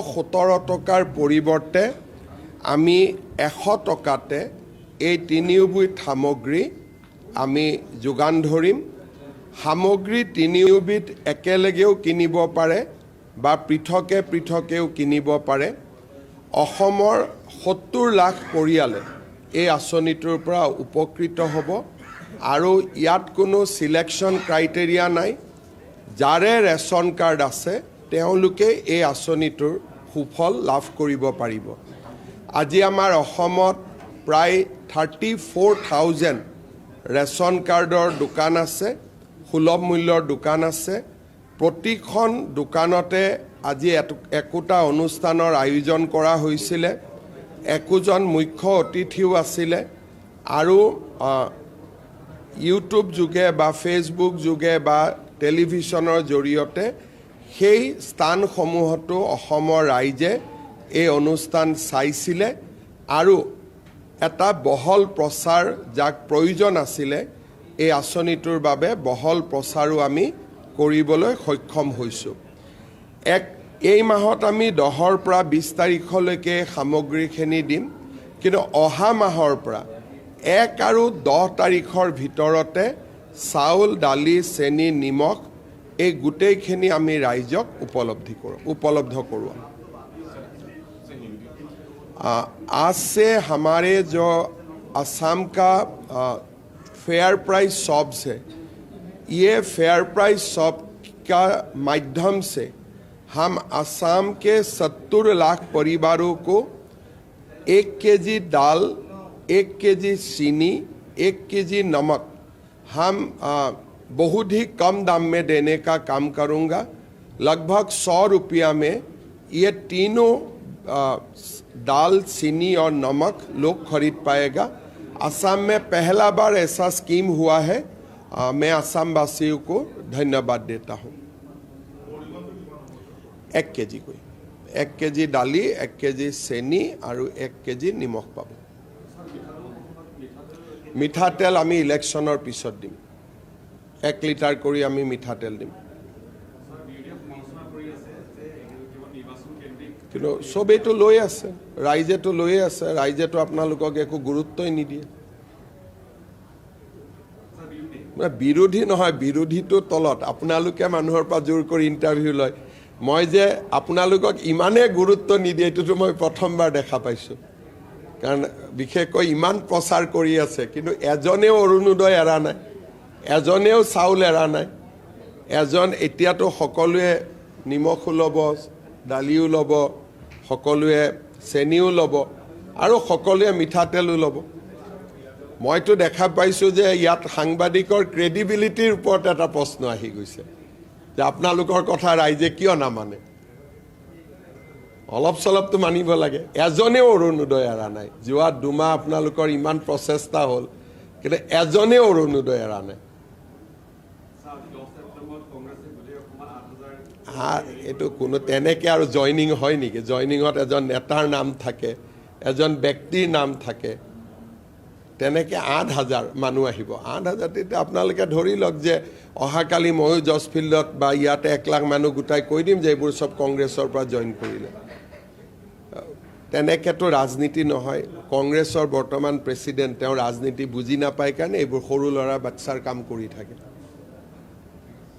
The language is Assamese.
17 টকাৰ পৰিৱৰ্তে আমি 100 টকাতে এই তিনিওবিধ সামগ্ৰী আমি যোগান ধৰিম। সামগ্ৰী তিনিওবিধ একেলগেও কিনিব পাৰে বা পৃথকে পৃথকেও কিনিব পাৰে। অসমৰ 70 লাখ পৰিয়ালে এই আঁচনিটোৰ পৰা উপকৃত হ'ব আৰু ইয়াত কোনো সিলেকশ্যন ক্ৰাইটেৰিয়া নাই। যাৰে ৰেচন কাৰ্ড আছে তেওঁলোকে এই আঁচনিটোৰ সুফল লাভ কৰিব পাৰিব। আজি আমাৰ অসমত প্ৰায় 34,000 ৰেচন কাৰ্ডৰ দোকান আছে, সুলভ মূল্যৰ দোকান আছে। প্ৰতিখন দোকানতে আজি একোটা অনুষ্ঠানৰ আয়োজন কৰা হৈছিলে। একোজন মুখ্য অতিথিও আছিলে আৰু ইউটিউব যোগে বা ফেচবুক যোগে বা টেলিভিশ্যনৰ জৰিয়তে সেই স্থানসমূহতো অসমৰ ৰাইজে এই অনুষ্ঠান চাইছিলে আৰু এটা বহল প্ৰচাৰ যাক প্ৰয়োজন আছিলে এই আঁচনিটোৰ বাবে বহল প্ৰচাৰো আমি কৰিবলৈ সক্ষম হৈছোঁ। এই মাহত আমি 10ৰ পৰা 20 তাৰিখলৈকে সামগ্ৰীখিনি দিম, কিন্তু অহা মাহৰ পৰা 1 আৰু 10 তাৰিখৰ ভিতৰতে চাউল, দালি, চেনি, নিমখ এই গোটেইখিনি আমি ৰাইজক उपलब्ध करूँ। आज से हमारे जो असम का फेयर प्राइस शॉप्स है, ये फेयर प्राइस शॉप का माध्यम से हम असम के 70 लाख परिवारों को 1 केजी दाल, 1 केजी चीनी, 1 केजी नमक हम बहुत ही कम दाम में देने का काम करूँगा। लगभग 100 रुपया में ये तीनों दाल, चीनी और नमक लोग खरीद पाएगा। असम में पहला बार ऐसा स्कीम हुआ है। मैं असम वासियों को धन्यवाद देता हूँ। 1 केजी कोई 1 केजी दाली, 1 केजी चेनी और 1 केजी निमख पाब। मिठातेल आमी इलेक्शनर पिছত दिम। 1 लिटार करी आमी मिठातेल दिम। কিন্তু সবেইতো লৈ আছে, ৰাইজেতো লৈ আছে, ৰাইজেতো আপোনালোকক একো গুৰুত্বই নিদিয়ে। বিৰোধী নহয়, বিৰোধীটো তলত। আপোনালোকে মানুহৰ পৰা জোৰ কৰি ইণ্টাৰভিউ লয়। মই যে আপোনালোকক ইমানেই গুৰুত্ব নিদিয়ে এইটোতো মই প্ৰথমবাৰ দেখা পাইছোঁ। কাৰণ বিশেষকৈ ইমান প্ৰচাৰ কৰি আছে, কিন্তু এজনেও অৰুণোদয় এৰা নাই, এজনেও চাউল এৰা নাই। এতিয়াতো সকলোৱে নিমখো ল'ব, দালিও ল'ব, সকলোৱে চেনিও ল'ব আৰু সকলোৱে মিঠাতেলো ল'ব। মইতো দেখা পাইছোঁ যে ইয়াত সাংবাদিকৰ ক্ৰেডিবিলিটিৰ ওপৰত এটা প্ৰশ্ন আহি গৈছে যে আপোনালোকৰ কথা ৰাইজে কিয় নামানে। অলপ চলপতো মানিব লাগে। এজনেও অৰুণোদয় এৰা নাই। যোৱা 2 মাহ আপোনালোকৰ ইমান প্ৰচেষ্টা হ'ল, কিন্তু এজনেও অৰুণোদয় এৰা নাই। এইটো কোনো তেনেকৈ আৰু জইনিং হয় নেকি? জইনিঙত এজন নেতাৰ নাম থাকে, এজন ব্যক্তিৰ নাম থাকে। তেনেকৈ 8,000 মানুহ আহিব। 8,000 তেতিয়া আপোনালোকে ধৰি লওক যে অহাকালি ময়ো জজ ফিল্ডত বা ইয়াতে 1 লাখ মানুহ গোটাই কৈ দিম যে এইবোৰ চব কংগ্ৰেছৰ পৰা জইন কৰিলে। তেনেকৈতো ৰাজনীতি নহয়। কংগ্ৰেছৰ বৰ্তমান প্ৰেছিডেণ্ট, তেওঁ ৰাজনীতি বুজি নাপায় কাৰণে এইবোৰ সৰু ল'ৰা বাচ্চাৰ কাম কৰি থাকে।